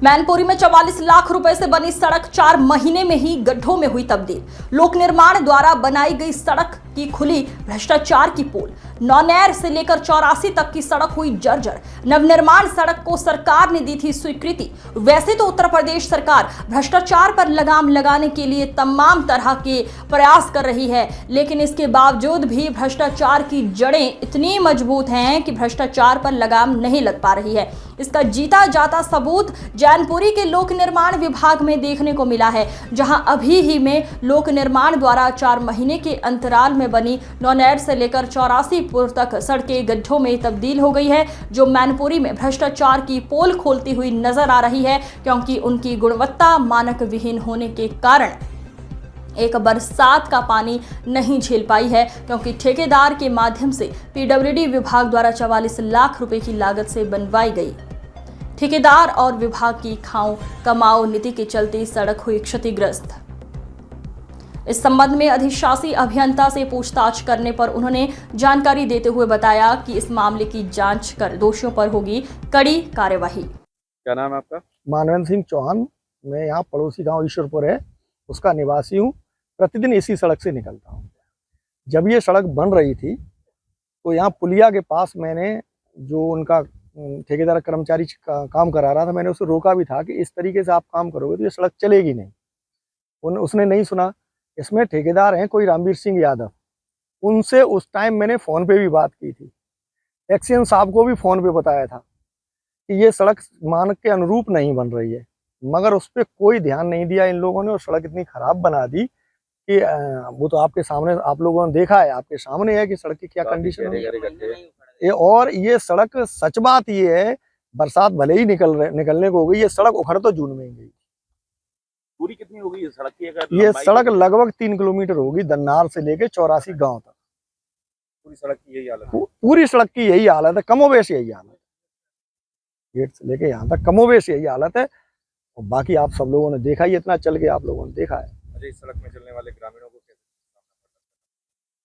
मैनपुरी में 44 लाख रुपए से बनी सड़क 4 महीने में ही गड्ढों में हुई तब्दील। लोक निर्माण द्वारा बनाई गई सड़क की खुली भ्रष्टाचार की पोल। नौनैर से लेकर 84 तक की सड़क हुई जर्जर। नवनिर्माण सड़क को सरकार ने दी थी स्वीकृति। वैसे तो उत्तर प्रदेश सरकार भ्रष्टाचार पर लगाम लगाने के लिए तमाम तरह के प्रयास कर रही है, लेकिन इसके बावजूद भी भ्रष्टाचार की जड़ें इतनी मजबूत हैं कि भ्रष्टाचार पर लगाम नहीं लग पा रही है। इसका जीता जाता सबूत जैनपुरी के लोक निर्माण विभाग में देखने को मिला है, जहां अभी ही में लोक निर्माण द्वारा 4 महीने के अंतराल में बनी नौनैर से लेकर 84 पुर तक सड़कें गड्ढों में तब्दील हो गई है, जो मैनपुरी में भ्रष्टाचार की पोल खोलती हुई नजर आ रही है, क्योंकि उनकी गुणवत्ता मानक विहीन होने के कारण एक बरसात का पानी नहीं झेल पाई है, क्योंकि ठेकेदार के माध्यम से पीडब्ल्यूडी विभाग द्वारा 44 लाख रुपए की लागत से बनवाई गई। ठेकेदार और विभाग की खाओ कमाओ नीति के चलते सड़क हुई क्षतिग्रस्त। इस संबंध में अधिशासी अभियंता से पूछताछ करने पर उन्होंने जानकारी देते हुए बताया कि इस मामले की जांच कर दोषियों पर होगी कड़ी कार्यवाही। क्या नाम है आपका? मानवेंद्र सिंह चौहान। मैं यहाँ पड़ोसी गांव ईश्वरपुर है, उसका निवासी हूँ। प्रतिदिन इसी सड़क से निकलता हूँ। जब ये सड़क बन रही थी तो यहाँ पुलिया के पास मैंने जो उनका ठेकेदार कर्मचारी काम करा रहा था, मैंने उसे रोका भी था कि इस तरीके से आप काम करोगे तो ये सड़क चलेगी नहीं। उसने नहीं सुना। इसमें ठेकेदार हैं कोई रामवीर सिंह यादव, उनसे उस टाइम मैंने फ़ोन पे भी बात की थी। एक्सीएन साहब को भी फ़ोन पे बताया था कि ये सड़क मानक के अनुरूप नहीं बन रही है, मगर उस पर कोई ध्यान नहीं दिया इन लोगों ने और सड़क इतनी ख़राब बना दी कि वो तो आपके सामने, आप लोगों ने देखा है, आपके सामने है कि सड़क की क्या कंडीशन है। और ये सड़क, सच बात ये है, बरसात भले ही निकलने को हो गई, ये सड़क उखड़ तो जून में ही गई। पूरी कितनी होगी ये सड़क की? ये सड़क लगभग 3 किलोमीटर होगी, दन्नार से लेके 84 गांव तक। पूरी सड़क की यही हालत है? पूरी सड़क की यही हालत है, कमोबेश यही हालत है। गेट से लेके यहाँ तक कमोबेश यही हालत है। और बाकी आप सब लोगों ने देखा ही, इतना चल के आप लोगों ने देखा है। इस सड़क में चलने वाले ग्रामीणों को कैसे?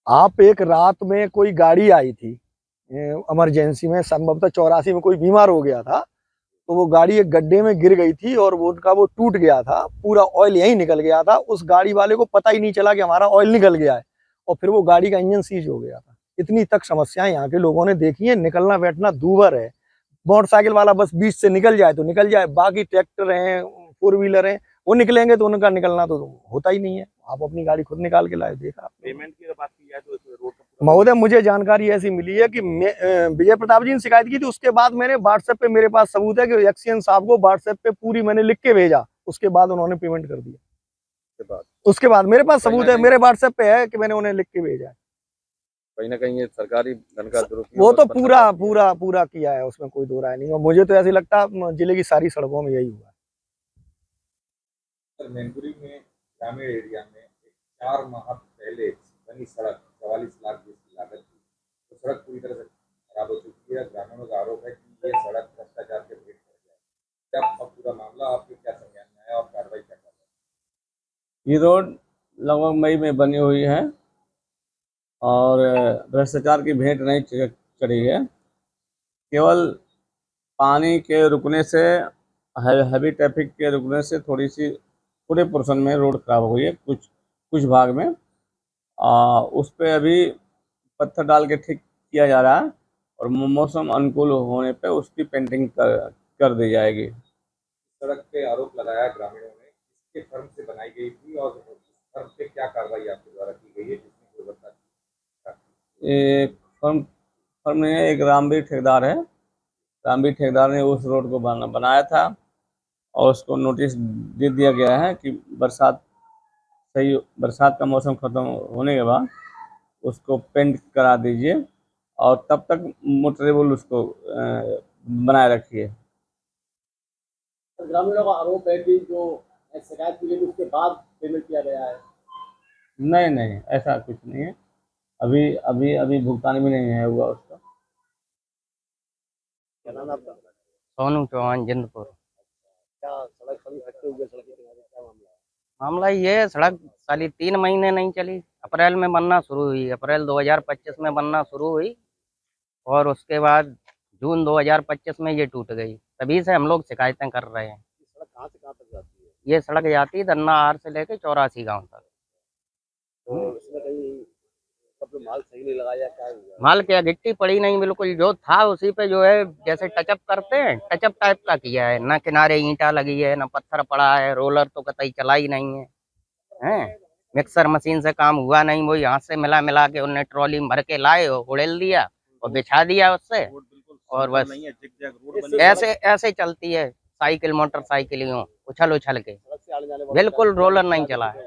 आप एक रात में कोई गाड़ी आई थी इमरजेंसी में, संभवतः 84 में कोई बीमार हो गया था, तो वो गाड़ी एक गड्ढे में गिर गई थी और वो उनका वो टूट गया था, पूरा ऑयल यहीं निकल गया था। उस गाड़ी वाले को पता ही नहीं चला कि हमारा ऑयल निकल गया है, और फिर वो गाड़ी का इंजन सीज हो गया था। इतनी तक समस्याएं यहाँ के लोगों ने देखी है। निकलना बैठना दूभर है। मोटरसाइकिल वाला बस बीच से निकल जाए तो निकल जाए, बाकी ट्रैक्टर हैं, 4 व्हीलर हैं, वो निकलेंगे तो उनका निकलना तो होता ही नहीं है। आप अपनी गाड़ी खुद निकाल के लाए, देखा। पेमेंट की बात की जाए तो रोड महोदय, मुझे जानकारी ऐसी मिली है कि विजय प्रताप जी ने शिकायत की थी, उसके बाद मैंने व्हाट्सएप पे, मेरे पास सबूत है कि एक्सीएन साहब को व्हाट्सएप पे पूरी मैंने लिख के भेजा, उसके बाद उन्होंने पेमेंट कर दिया। उसके बाद मेरे पास सबूत है, मेरे व्हाट्सएप पे है कि मैंने उन्हें लिख के भेजा है। कहीं ना कहीं ये सरकारी धन का दुरुपयोग, वो तो पूरा किया है, उसमें कोई दो राय नहीं। और मुझे तो ऐसे लगता है जिले की सारी सड़कों में यही हुआ है। मैनपुरी में ग्रामीण एरिया में 4 माह पहले बनी सड़क 44 लाख की लागत थी, तो सड़क पूरी तरह से खराब हो चुकी है। ग्रामीणों का आरोप है कि ये सड़क भ्रष्टाचार के भेंट पड़ गया। क्या पूरा मामला आपके क्या संज्ञान में आया और कार्रवाई क्या कर रहे हैं? ये रोड लगभग मई में बनी हुई है और भ्रष्टाचार की भेंट नहीं चढ़ी है। केवल पानी के रुकने से, हैवी ट्रैफिक के रुकने से थोड़ी सी पूरे पोर्शन में रोड खराब हुई है, कुछ भाग में। उस पर अभी पत्थर डाल के ठीक किया जा रहा है और मौसम अनुकूल होने पे उसकी पेंटिंग कर दी जाएगी। सड़क पे आरोप लगाया ग्रामीणों ने, इसके फर्म से बनाई गई थी और फर्म पे क्या कार्रवाई आपके द्वारा की गई है जिसमें गुणवत्ता की? एक फर्म नहीं है, एक रामवीर ठेकेदार है। रामवीर ठेकेदार ने उस रोड को बनाया था और उसको नोटिस दे दिया गया है कि बरसात का मौसम खत्म होने के बाद उसको पेंट करा दीजिए और तब तक मोटरेबल उसको बनाए रखिए। ग्रामीणों का आरोप है कि जो शिकायत की गई उसके बाद पेमेंट किया गया है। नहीं, ऐसा कुछ नहीं है। अभी भुगतान भी नहीं है हुआ उसका। क्या नाम आपका? सोनू चौहान, जिंदपुर। क्या सड़क खड़ी फटते हुए सड़क के किनारे क्या मामला है? मामला ये है, सड़क साली 3 महीने नहीं चली। अप्रैल में बनना शुरू हुई, अप्रैल 2025 में बनना शुरू हुई और उसके बाद जून 2025 में ये टूट गई। तभी से हम लोग शिकायतें कर रहे हैं। कहाँ से कहाँ तक जाती है? ये सड़क जाती है दन्नाहार से लेके 84 गांव तक। तो इसमें कहीं सब जो माल सही नहीं लगाया, क्या हुआ? माल क्या, गिट्टी पड़ी नहीं, बिल्कुल जो था उसी पे जो है जैसे टचअप करते हैं, टचअप टाइप का किया है। ना किनारे ईंटा लगी है, ना पत्थर पड़ा है, रोलर तो कतई चला ही नहीं है। हैं, मिक्सर मशीन से काम हुआ नहीं, वही हाथ से मिला मिला के उन्हें ट्रॉली में भर के लाए और उड़ेल दिया और बिछा दिया उससे, और बस नहीं है, जिग-जैग रोड बनी ऐसे ऐसे चलती है साइकिल मोटरसाइकिल यूं उछल उछल के। सड़क से आने जाने वाले बिल्कुल रोलर नहीं चला है।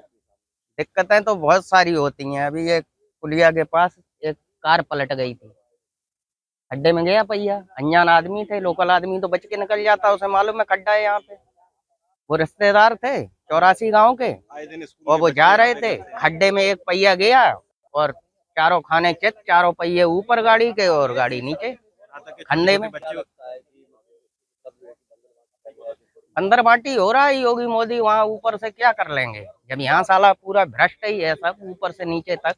दिक्कतें तो बहुत सारी होती हैं। अभी ये पुलिया के पास एक कार पलट गई थी, खड्डे में गया पहिया, अनजान आदमी थे, लोकल आदमी तो बच के निकल जाता, उसे मालूम है खड्डा है यहाँ पे। वो रिश्तेदार थे 84 गांव के, और वो जा रहे थे, खड्डे में एक पहिया गया और चारों खाने चित, चारों पहिए ऊपर गाड़ी के और गाड़ी नीचे खन्ने में। अंदर बाटी हो रहा है, योगी मोदी वहाँ ऊपर से क्या कर लेंगे, जब यहाँ साला पूरा भ्रष्ट ही है सब, ऊपर से नीचे तक।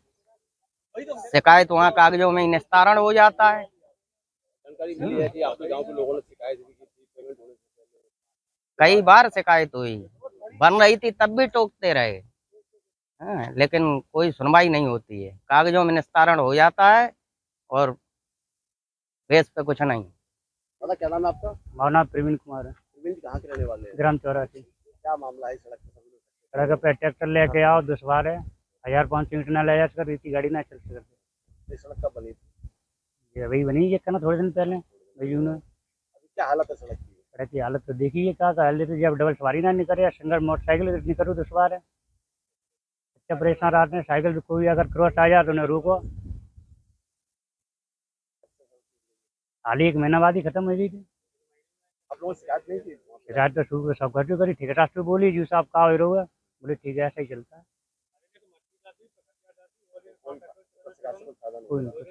शिकायत वहाँ कागजों में ही निस्तारण हो जाता है। जानकारी मिली है कि आपके गांव के लोगों ने शिकायत की थी पेमेंट होने से पहले। कई बार शिकायत हुई, बन रही थी तब भी टोकते रहे। हाँ, लेकिन कोई सुनवाई नहीं होती है, कागजों में निस्तारण हो जाता है और बेस पे कुछ नहीं। दादा क्या नाम है आपका? हमारा नाम प्रवीण कुमार है, प्रवीण जी कहाँ के रहने वाले हैं? ग्राम 84। क्या मामला है सड़क पे? सड़क पे ट्रैक्टर लेके आओ, दुश्वार है, 1500 ईंट ना ले जा कर, इतनी गाड़ी ना चल सकती। ये सड़क कब बनी थी? ये अभी बनी है कहना थोड़े दिन पहले, भाई ने। अभी क्या हालत है सड़क की? सड़क की हालत तो देखिए क्या हालत है, जब डबल सवारी ना निकले या सिंगल मोटरसाइकिल निकलो दुश्वार है। अच्छा परेशान रहते हैं, साइकिल पे कोई अगर क्रॉस आ जाए तो उन्हें रोको। हाल ही 1 महीना बाद ही खत्म हो गई थी। आप लोगों को शिकायत नहीं की? शिकायत तो शुरू सब घर करी, ठेकेदार से बोली जी साहब का हो रहा है, बोले ठीक है ऐसा ही चलता है, कोई ना कुछ